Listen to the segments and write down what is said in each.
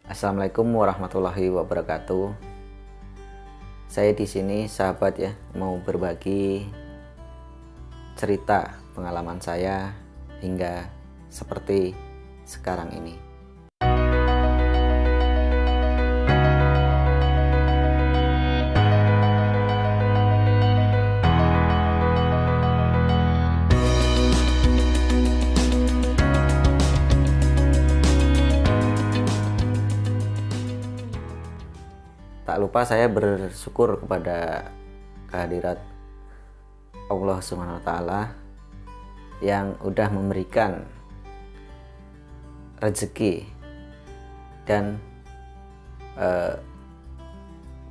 Assalamualaikum warahmatullahi wabarakatuh. Saya di sini sahabat ya, mau berbagi cerita pengalaman saya hingga seperti sekarang ini. Tak lupa saya bersyukur kepada kehadirat Allah Subhanahu wa Ta'ala yang udah memberikan rezeki dan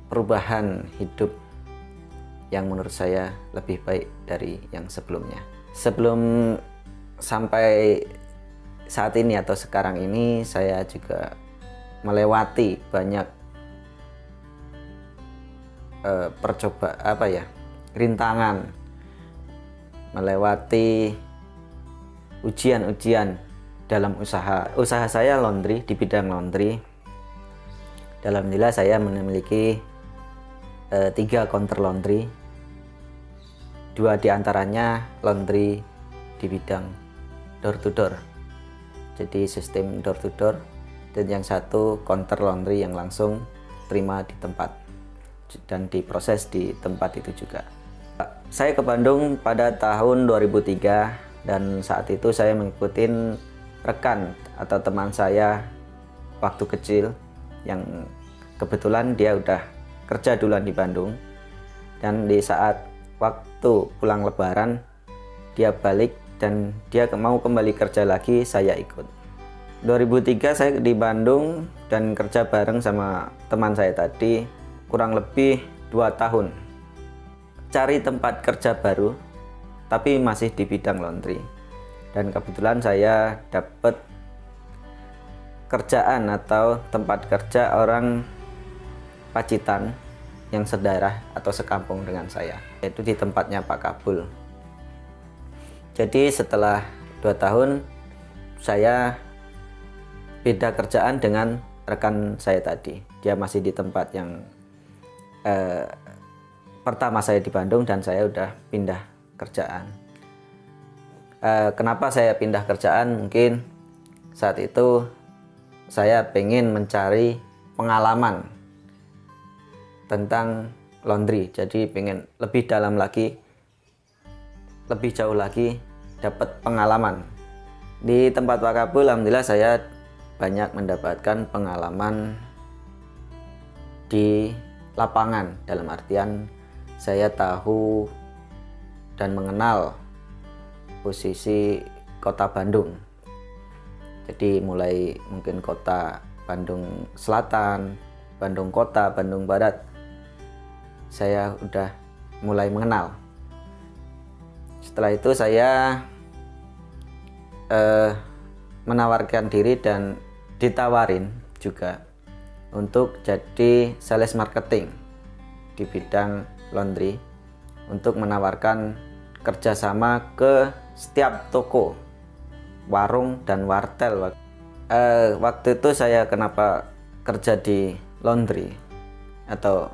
perubahan hidup yang menurut saya lebih baik dari yang sebelumnya. Sebelum sampai saat ini atau sekarang ini, saya juga melewati banyak rintangan, melewati ujian-ujian dalam usaha saya laundry, di bidang laundry. Alhamdulillah saya memiliki 3 counter laundry, 2 diantaranya laundry di bidang door to door, jadi sistem door to door, dan yang satu counter laundry yang langsung terima di tempat dan diproses di tempat itu juga. Saya ke Bandung pada tahun 2003 dan saat itu saya mengikuti rekan atau teman saya waktu kecil yang kebetulan dia udah kerja duluan di Bandung, dan di saat waktu pulang lebaran dia balik dan dia mau kembali kerja lagi, saya ikut. 2003 saya di Bandung dan kerja bareng sama teman saya tadi kurang lebih 2 tahun, cari tempat kerja baru tapi masih di bidang laundry. Dan kebetulan saya dapat kerjaan atau tempat kerja orang Pacitan yang sedarah atau sekampung dengan saya, yaitu di tempatnya Pak Kabul. Jadi setelah 2 tahun saya beda kerjaan dengan rekan saya tadi. Dia masih di tempat yang pertama saya di Bandung, dan saya udah pindah kerjaan. Kenapa saya pindah kerjaan? Mungkin saat itu saya pengen mencari pengalaman tentang laundry, jadi pengen lebih dalam lagi, lebih jauh lagi, dapat pengalaman. Di tempat Pak Kabul, alhamdulillah saya banyak mendapatkan pengalaman di lapangan, dalam artian saya tahu dan mengenal posisi kota Bandung. Jadi mulai mungkin kota Bandung Selatan, Bandung Kota, Bandung Barat, saya udah mulai mengenal. Setelah itu saya menawarkan diri dan ditawarin juga untuk jadi sales marketing di bidang laundry, untuk menawarkan kerjasama ke setiap toko, warung, dan wartel. Waktu itu saya kenapa kerja di laundry atau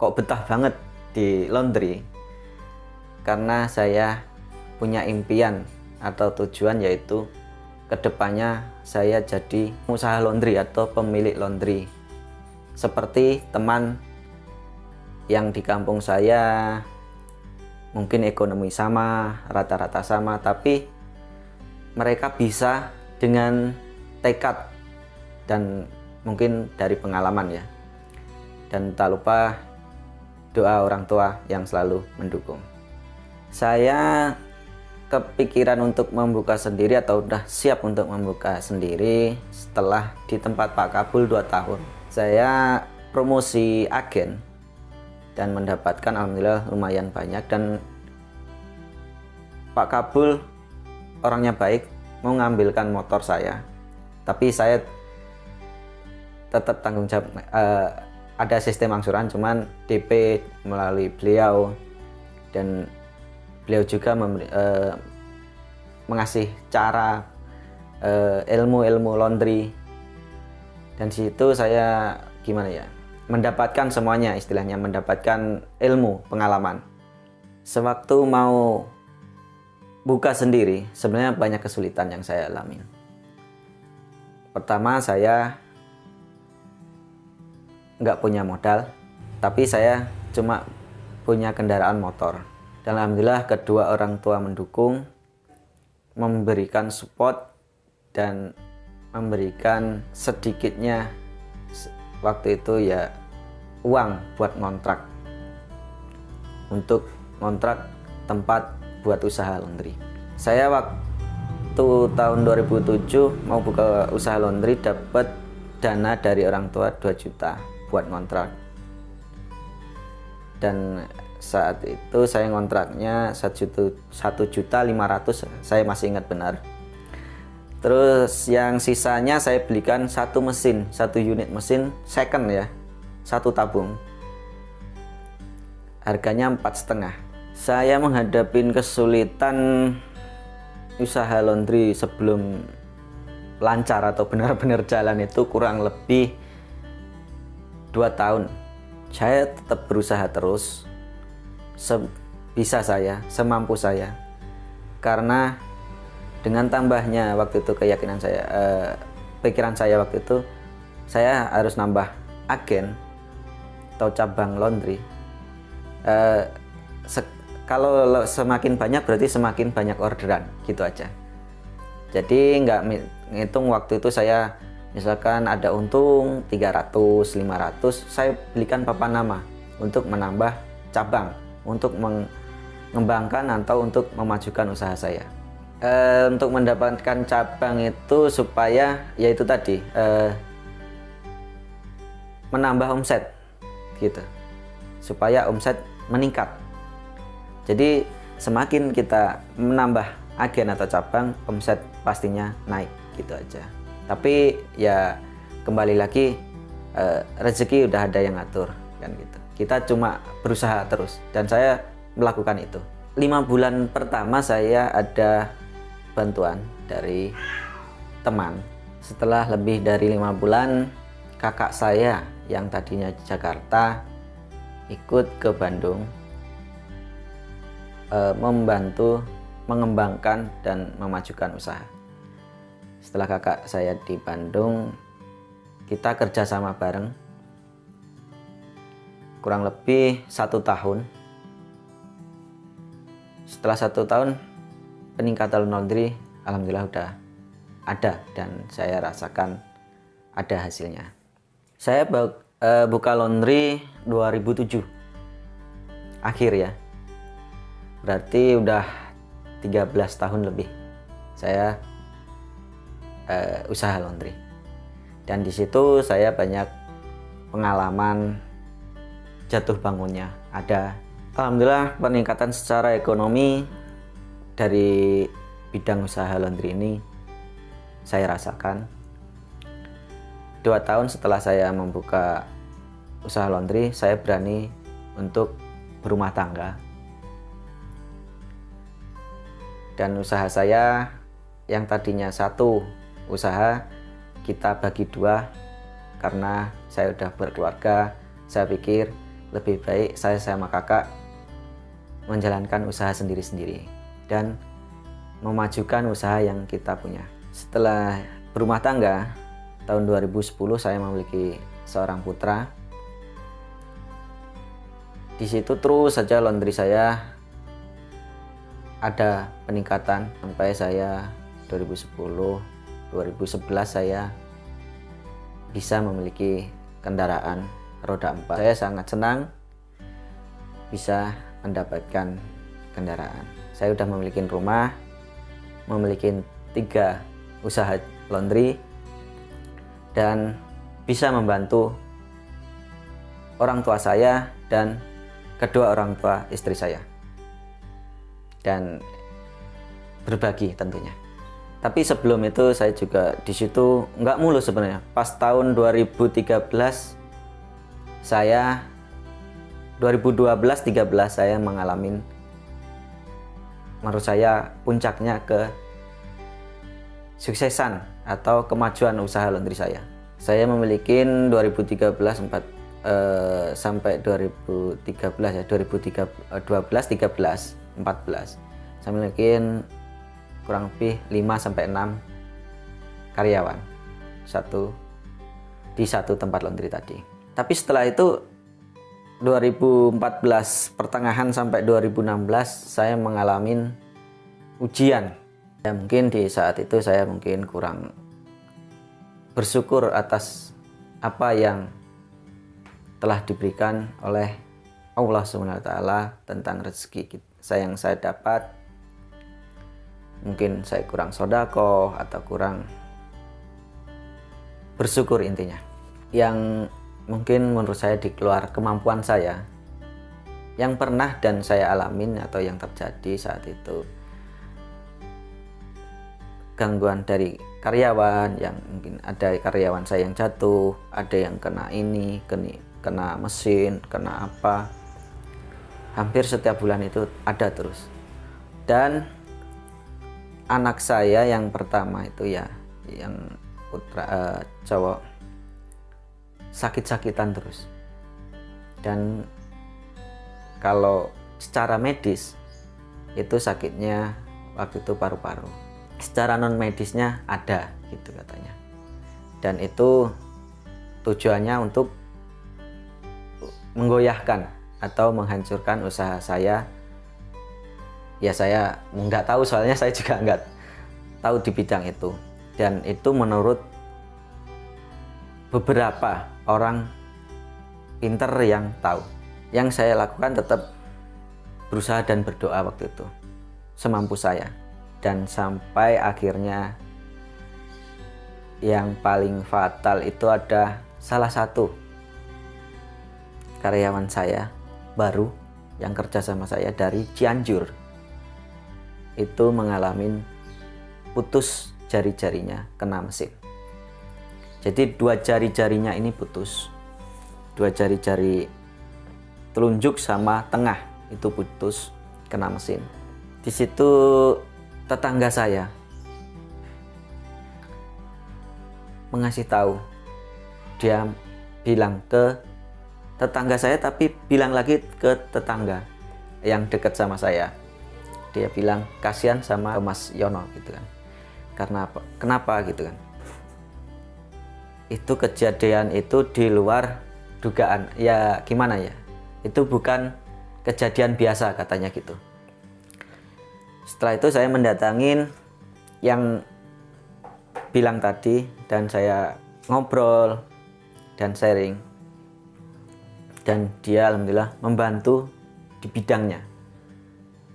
kok betah banget di laundry, karena saya punya impian atau tujuan, yaitu kedepannya saya jadi usaha laundry atau pemilik laundry, seperti teman yang di kampung saya. Mungkin ekonomi sama, rata-rata sama, tapi mereka bisa dengan tekad dan mungkin dari pengalaman ya. Dan tak lupa doa orang tua yang selalu mendukung. Saya kepikiran untuk membuka sendiri atau udah siap untuk membuka sendiri setelah di tempat Pak Kabul 2 tahun. Saya promosi agen dan mendapatkan alhamdulillah lumayan banyak, dan Pak Kabul orangnya baik, mau ngambilkan motor saya, tapi saya tetap tanggung jawab. Ada sistem angsuran, cuman DP melalui beliau, dan beliau juga mengasih cara ilmu-ilmu laundry Dan di situ saya gimana ya, mendapatkan semuanya, istilahnya mendapatkan ilmu, pengalaman. Sewaktu mau buka sendiri, sebenarnya banyak kesulitan yang saya alami. Pertama, saya nggak punya modal, tapi saya cuma punya kendaraan motor. Dan alhamdulillah kedua orang tua mendukung, memberikan support, dan memberikan sedikitnya waktu itu ya uang buat ngontrak, untuk ngontrak tempat buat usaha laundry. Saya waktu tahun 2007 mau buka usaha laundry dapat dana dari orang tua 2 juta buat ngontrak. Dan saat itu saya ngontraknya 1.500.000, saya masih ingat benar. Terus yang sisanya saya belikan satu unit mesin second ya, 1 tabung. Harganya 4,5. Saya menghadapi kesulitan usaha laundry sebelum lancar atau benar-benar jalan itu kurang lebih 2 tahun. Saya tetap berusaha terus, sebisa saya, semampu saya. Karena dengan tambahnya waktu itu keyakinan saya, pikiran saya waktu itu, saya harus nambah agen atau cabang laundry. Kalau semakin banyak berarti semakin banyak orderan, gitu aja. Jadi nggak ngitung waktu itu saya misalkan ada untung 300, 500, saya belikan papan nama untuk menambah cabang, untuk mengembangkan atau untuk memajukan usaha saya. Untuk mendapatkan cabang itu supaya yaitu tadi menambah omset gitu, supaya omset meningkat. Jadi semakin kita menambah agen atau cabang, omset pastinya naik, gitu aja. Tapi ya kembali lagi, rezeki udah ada yang ngatur kan gitu. Kita cuma berusaha terus, dan saya melakukan itu. 5 bulan pertama saya ada bantuan dari teman. Setelah lebih dari 5 bulan, kakak saya yang tadinya di Jakarta ikut ke Bandung, membantu mengembangkan dan memajukan usaha. Setelah kakak saya di Bandung, kita kerjasama bareng kurang lebih 1 tahun. Setelah 1 tahun, peningkatan laundry alhamdulillah udah ada, dan saya rasakan ada hasilnya. Saya buka laundry 2007 akhir ya, berarti udah 13 tahun lebih saya usaha laundry. Dan di situ saya banyak pengalaman, jatuh bangunnya ada. Alhamdulillah peningkatan secara ekonomi dari bidang usaha laundry ini saya rasakan. 2 tahun setelah saya membuka usaha laundry, saya berani untuk berumah tangga. Dan usaha saya yang tadinya 1 usaha, kita bagi 2 karena saya udah berkeluarga. Saya pikir lebih baik saya sama kakak menjalankan usaha sendiri-sendiri dan memajukan usaha yang kita punya. Setelah berumah tangga, tahun 2010 saya memiliki seorang putra. Di situ terus saja laundry saya ada peningkatan sampai saya 2010, 2011 saya bisa memiliki kendaraan roda 4. Saya sangat senang bisa mendapatkan kendaraan. Saya sudah memiliki rumah, memiliki 3 usaha laundry, dan bisa membantu orang tua saya dan kedua orang tua istri saya, dan berbagi tentunya. Tapi sebelum itu saya juga di situ nggak mulus sebenarnya. Pas tahun 2013 saya 2012-13 saya mengalami, menurut saya puncaknya ke suksesan atau kemajuan usaha laundry saya. Saya memiliki 2013 sampai 2013 ya, 2012, 13, 14. Saya memiliki kurang lebih 5 sampai 6 karyawan di satu tempat laundry tadi. Tapi setelah itu 2014 pertengahan sampai 2016 saya mengalami ujian. Ya, mungkin di saat itu saya mungkin kurang bersyukur atas apa yang telah diberikan oleh Allah SWT tentang rezeki yang saya dapat. Mungkin saya kurang sedekah atau kurang bersyukur intinya. Yang mungkin menurut saya di luar kemampuan saya, yang pernah dan saya alamin atau yang terjadi saat itu, gangguan dari karyawan, yang mungkin ada karyawan saya yang jatuh, ada yang kena ini, kena mesin, kena apa. Hampir setiap bulan itu ada terus. Dan anak saya yang pertama itu ya, yang putra cowok, sakit-sakitan terus. Dan kalau secara medis itu sakitnya waktu itu paru-paru. Secara non medisnya ada gitu katanya. Dan itu tujuannya untuk menggoyahkan atau menghancurkan usaha saya. Ya saya nggak tahu, soalnya saya juga nggak tahu di bidang itu. Dan itu menurut beberapa orang pinter yang tahu. Yang saya lakukan tetap berusaha dan berdoa waktu itu semampu saya. Dan sampai akhirnya yang paling fatal itu ada salah satu karyawan saya baru yang kerja sama saya dari Cianjur. Itu mengalami putus jari-jarinya kena mesin. Jadi 2 jari-jarinya ini putus. 2 jari-jari telunjuk sama tengah itu putus kena mesin. Di situ tetangga saya mengasih tahu, dia bilang ke tetangga saya, tapi bilang lagi ke tetangga yang dekat sama saya. Dia bilang kasihan sama Mas Yono gitu kan. Karena apa? Kenapa gitu kan? Itu kejadian itu di luar dugaan. Ya gimana ya? Itu bukan kejadian biasa katanya gitu. Setelah itu saya mendatangin yang bilang tadi dan saya ngobrol dan sharing. Dan dia alhamdulillah membantu di bidangnya.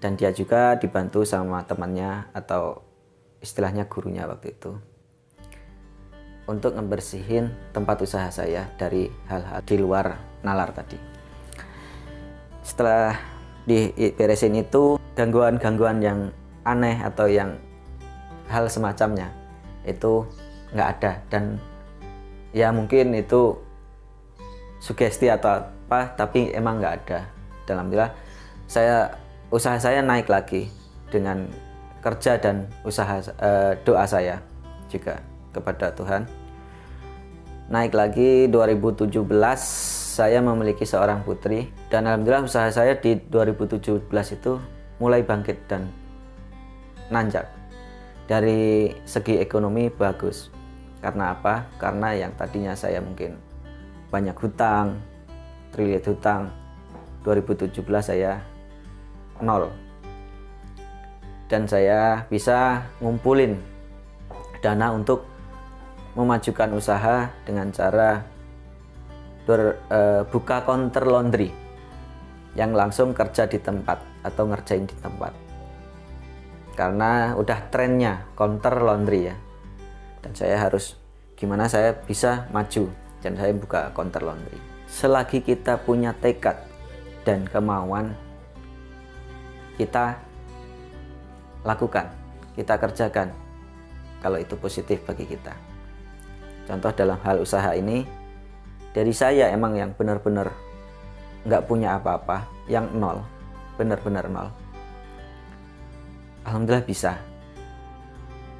Dan dia juga dibantu sama temannya atau istilahnya gurunya waktu itu untuk ngebersihin tempat usaha saya dari hal-hal di luar nalar tadi. Setelah diberesin itu, gangguan-gangguan yang aneh atau yang hal semacamnya itu nggak ada. Dan ya mungkin itu sugesti atau apa, tapi emang nggak ada. Alhamdulillah usaha saya naik lagi dengan kerja dan usaha doa saya juga kepada Tuhan. Naik lagi 2017 saya memiliki seorang putri, dan alhamdulillah usaha saya di 2017 itu mulai bangkit dan nanjak. Dari segi ekonomi bagus. Karena apa? Karena yang tadinya saya mungkin banyak hutang, triliun hutang, 2017 saya 0. Dan saya bisa ngumpulin dana untuk memajukan usaha dengan cara buka counter laundry yang langsung kerja di tempat atau ngerjain di tempat. Karena udah trennya counter laundry ya. Dan saya harus gimana saya bisa maju dan saya buka counter laundry. Selagi kita punya tekad dan kemauan, kita lakukan, kita kerjakan kalau itu positif bagi kita. Contoh dalam hal usaha ini, dari saya emang yang benar-benar nggak punya apa-apa, yang nol, benar-benar nol. Alhamdulillah bisa.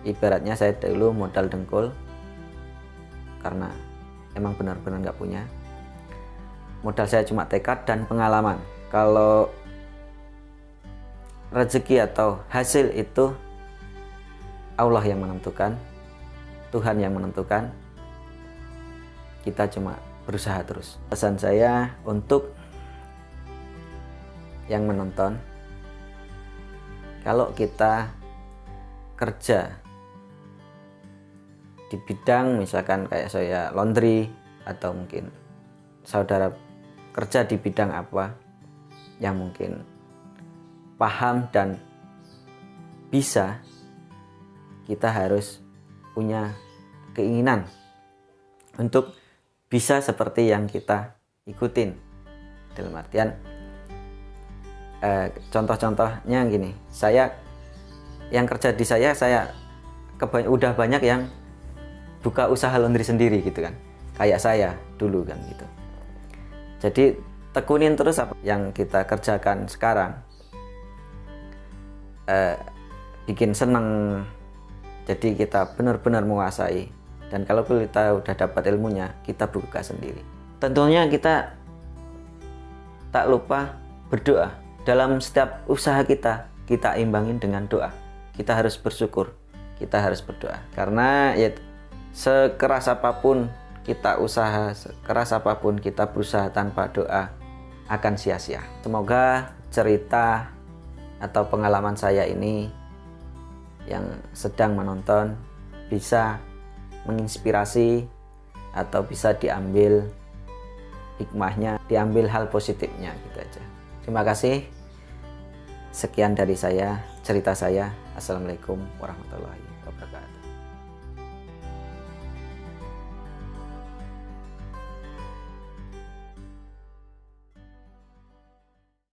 Ibaratnya saya dulu modal dengkul, karena emang benar-benar nggak punya. Modal saya cuma tekad dan pengalaman. Kalau rezeki atau hasil itu Allah yang menentukan, Tuhan yang menentukan. Kita cuma berusaha terus. Pesan saya untuk yang menonton, kalau kita kerja di bidang misalkan kayak saya laundry, atau mungkin saudara kerja di bidang apa yang mungkin paham dan bisa, kita harus punya keinginan untuk bisa seperti yang kita ikutin. Dalam artian contoh-contohnya gini, saya yang kerja di saya udah banyak yang buka usaha laundry sendiri gitu kan, kayak saya dulu kan gitu. Jadi tekunin terus apa yang kita kerjakan sekarang, bikin seneng, jadi kita benar-benar menguasai. Dan kalau kita udah dapat ilmunya, kita buka sendiri. Tentunya kita tak lupa berdoa. Dalam setiap usaha kita imbangin dengan doa. Kita harus bersyukur, kita harus berdoa. Karena ya sekeras apapun kita usaha, sekeras apapun kita berusaha tanpa doa, akan sia-sia. Semoga cerita atau pengalaman saya ini yang sedang menonton bisa menginspirasi atau bisa diambil hikmahnya, diambil hal positifnya gitu aja. Terima kasih. Sekian dari saya, cerita saya. Assalamualaikum warahmatullahi wabarakatuh.